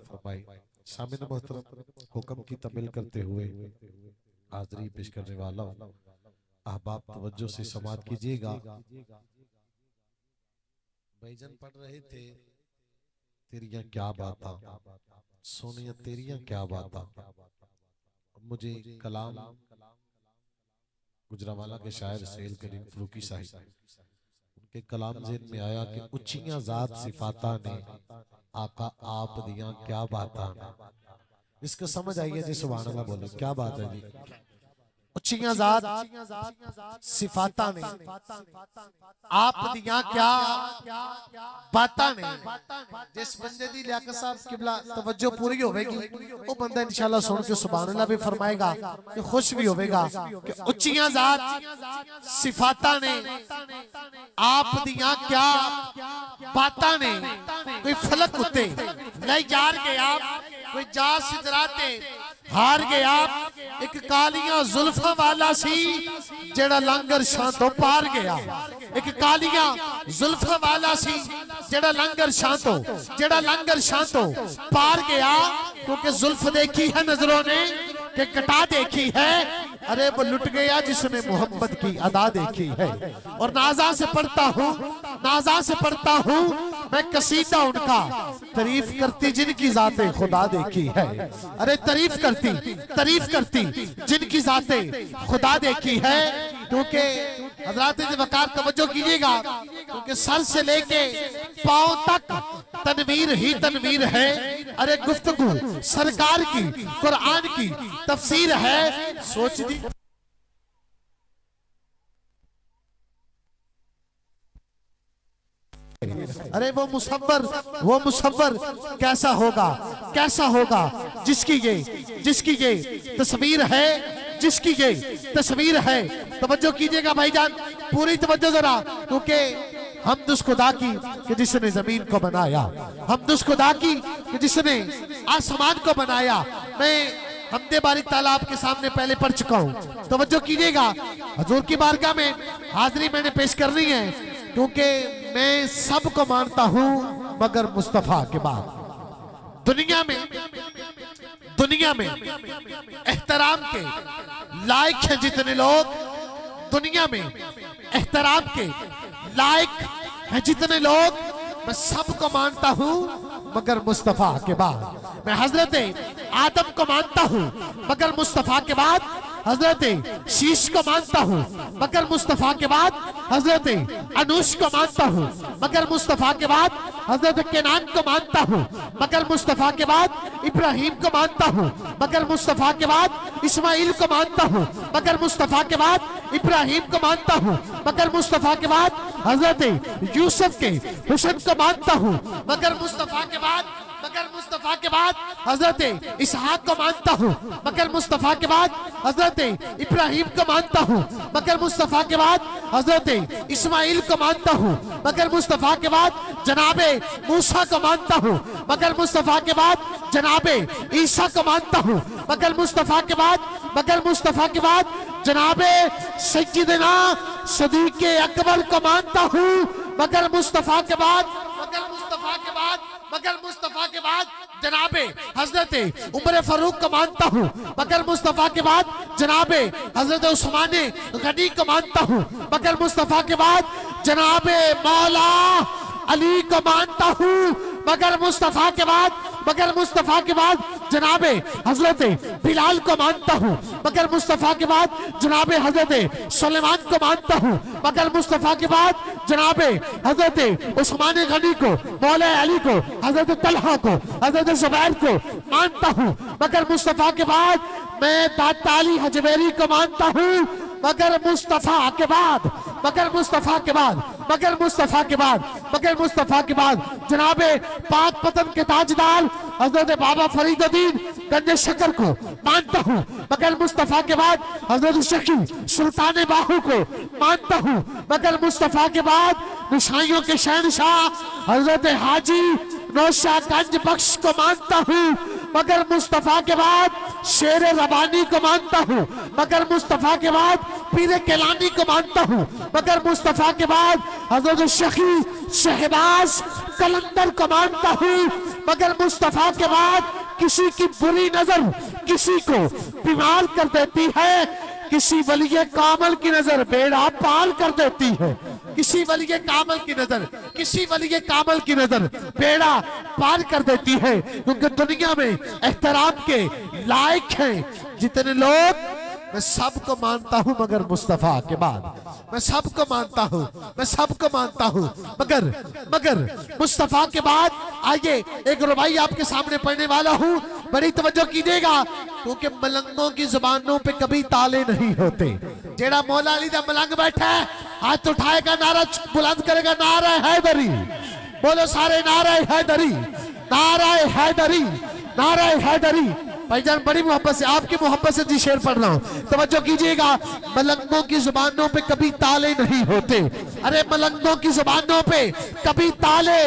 फरमाए। सामिन मोहतरम, हुक्म की तमिल करते हुए हाज़री पेश करने वाला हूं, अहबाब तवज्जो से समाअत कीजिएगा। भाईजान पढ़ रहे थे, तेरियां क्या बाता सोनिया, तेरियां क्या बाता। मुझे कलाम गुजरावाला के शायर सैयद करीम फरूकी साहिब, उनके कलाम ज़हन में आया कि उच्चियां ज़ात सिफाता ने आका आप दियां क्या बाता ने। इसको समझ आइए जी, सुभान अल्लाह बोले, क्या बात है जी। उच्चियां ज़ात सिफाता ने आप दियां क्या बाता ने। जिस बंदे दी लियाकत साहब किबला तवज्जो पूरी होवेगी, वो बंदा इंशाल्लाह सुन के सुभान अल्लाह भी फरमाएगा कि खुश भी होवेगा कि उच्चियां ज़ात सिफाता ने आप दियां क्या बाता ने। कोई फलक उत्ते नहीं जार गया, कोई जा सिदराते हार गया। एक कालियां जुल्फां वाला सी जेड़ा लंगर शां तो पार गया। एक कालियां जुल्फां वाला सी जेड़ा लंगर शां तो पार गया। क्योंकि जुल्फ देखी है नजरों ने कि कटा देखी है। अरे वो लुट गया जिसने मोहब्बत की अदा देखी है। और नाजा से पढ़ता हूँ मैं कसीदा उनका, तारीफ करती जिनकी जाते खुदा देखी है। अरे तारीफ करती जिनकी जाते खुदा देखी है। क्योंकि हजरात वकार तवज्जो कीजिएगा, क्योंकि सर से लेके पांव तक तनवीर ही तनवीर है। अरे गुफ्तगू सरकार की कुरान की तफसीर है। सोच दी अरे वो मुसव्वर कैसा होगा जिसकी ये तस्वीर है। तवज्जो कीजिएगा भाईजान, पूरी तवज्जो जरा, क्योंकि हमद खुदा की कि जिसने जमीन को बनाया, हमद खुदा की कि जिसने आसमान को बनाया। मैं हमदे बारी ताला आपके सामने पहले पढ़ चुका हूँ। तवज्जो कीजिएगा, हजूर की बारगाह में हाजिरी मैंने पेश करनी है, क्योंकि मैं सबको मानता हूं मगर मुस्तफा के बाद। दुनिया में एहतराम के लायक हैं जितने लोग, दुनिया में एहतराम के लायक हैं जितने लोग, मैं सबको मानता हूं मगर मुस्तफा के बाद। मैं हजरत आदम को मानता हूं मगर मुस्तफा के बाद, हजरत शीश को मानता हूं मगर मुस्तफा के बाद, हजरत अनूश को मानता हूं मगर मुस्तफा के बाद, हजरत केनान को मानता हूं मगर मुस्तफा के बाद, इब्राहिम को मानता हूं मगर मुस्तफा के बाद, इस्माइल को मानता हूं मगर मुस्तफा के बाद, इब्राहिम को मानता हूं मगर मुस्तफा के बाद, हजरत यूसुफ के हुसैन को मानता हूं मगर मुस्तफा के बाद, हजरत इसहाक को मानता हूं मगर मुस्तफा के बाद, हजरत इब्राहिम को मानता हूं मगर मुस्तफा के बाद, हजरत इस्माइल को मानता हूं मगर मुस्तफा के बाद, जनाबे मूसा को मानता हूं मगर मुस्तफा के बाद, जनाबे ईसा को मानता हूं मगर मुस्तफा के बाद, जनाबे सैयदना सदीक़ अकबर को मानता हूं मगर मुस्तफा के बाद, जनाबे हजरत उमर फारूक को मानता हूं मगर मुस्तफा के बाद, जनाबे हजरत उस्मान गनी को मानता हूं मगर मुस्तफा के बाद, जनाबे मौला अली को मानता हूं मगर मुस्तफा के बाद, जनाबे हजरत बिलाल को मानता हूं मगर मुस्तफा के बाद, जनाबे हजरत सुलेमान को मानता हूं मगर मुस्तफा के बाद, जनाबे हजरत उस्मान गनी को, मौला अली को, हजरत तलहा को, हजरत जुबैर को मानता हूं मगर मुस्तफा के बाद, मैं दाता अली हजवेरी को मानता हूं मगर मुस्तफा के बाद, जनाबे पाक पतन के ताजदार हजरत बाबा फरीदुद्दीन गंज शकर को मानता हूं मगर मुस्तफा के बाद, हजरत शकी सुल्तान बाहू को मानता हूं मगर मुस्तफा के बाद, निशाइयों के शहनशाह हजरत हाजी नौशागंज बख्श को मानता हूं मगर मुस्तफा के बाद, शेर रबानी को मानता हूं मगर मुस्तफा के बाद, पीर केलानी को मानता हूं मगर मुस्तफा के बाद, हजरत शकी शहबाज कलंदर को मानता हूँ, मगर मुस्तफा के बाद किसी की बुरी नजर किसी को बीमार कर देती है, किसी वलिये कामल की नजर बेड़ा पार कर देती है, किसी वलिये कामल की नजर, किसी वलिये कामल की नजर बेड़ा पार कर देती है। क्योंकि दुनिया में एहतराम के लायक हैं जितने लोग, मैं सबको मानता हूं मगर मुस्तफा के बाद, मैं सबको मानता हूं, मैं सबको मानता हूं मगर मगर मुस्तफा के बाद। आइए एक रुबाई आपके सामने पढ़ने वाला हूं, बड़ी तवज्जो कीजिएगा, क्योंकि मलंगों की जुबानों पे कभी ताले नहीं होते। जेड़ा मौला अली दा मलंग बैठा है, हाथ उठाएगा, नारा बुलंद करेगा, नारा हैदरी, बोलो सारे नारा हैदरी, नारा हैदरी, नारा हैदरी। भाईजान बड़ी मोहब्बत से, आपकी मोहब्बत से जी शेर पढ़ रहा हूं, तवज्जो कीजिएगा। मलंगों की जुबानों पे कभी ताले नहीं होते, अरे मलंगों की जुबानों पे कभी ताले